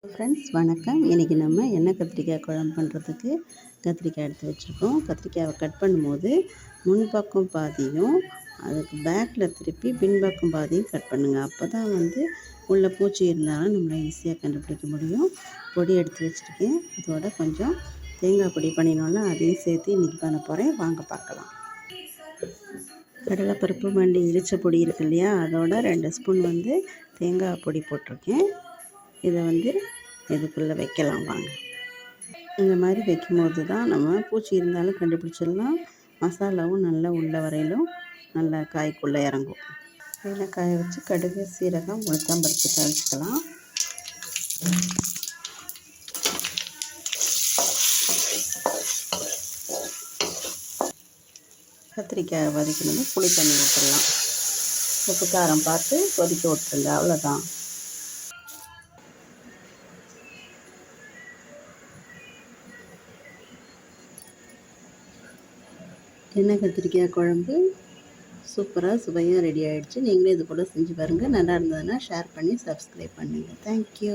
Friends வணக்கம். இன்றைக்கி நம்ம எண்ணெய் கத்திரிக்காய் குழம்பு பண்ணுறதுக்கு கத்திரிக்காய் எடுத்து வச்சுருக்கோம். கத்திரிக்காயை கட் பண்ணும்போது முன்பக்கம் பாதியும் அதுக்கு பேக்கில் திருப்பி பின்பக்கம் பாதியும் கட் பண்ணுங்கள். அப்போ தான் உள்ள பூச்சி இருந்தாலும் நம்மளை ஈஸியாக கண்டுபிடிக்க முடியும். பொடி எடுத்து வச்சுருக்கேன். அதோட கொஞ்சம் தேங்காய் பொடி பண்ணினோன்னா அதையும் சேர்த்து இன்றைக்கி பண்ண போகிறேன். வாங்க பார்க்கலாம். கடலைப்பருப்பு மல்லி இடித்த பொடி இருக்கு இல்லையா, அதோட 2 ஸ்பூன் தேங்காய் பொடி போட்டிருக்கேன். இதை இதுக்குள்ளே வைக்கலாம். வாங்க. இந்த மாதிரி வைக்கும்போது தான் நம்ம பூச்சி இருந்தாலும் கண்டுபிடிச்சிடலாம். மசாலாவும் நல்லா உள்ள வரையிலும் நல்லா காய்க்குள்ளே இறங்கும். அதில் காய வச்சு கடுகு, சீரகம், உளுத்தம்பருப்பு தாளிச்சிக்கலாம். கத்திரிக்காய் வதக்கணும். புளி தண்ணி ஊற்றிடலாம். உப்பு காரம் பார்த்து கொதிக்க விட்டுருங்க. அவ்வளோதான். எண்ணெய் கத்திரிக்காய் குழம்பு சூப்பராக சுவையாக ரெடி ஆகிடுச்சு. நீங்களே இது போல் செஞ்சு பாருங்கள். நல்லா இருந்ததுன்னா ஷேர் பண்ணி சப்ஸ்கிரைப் பண்ணுங்கள். தேங்க்யூ.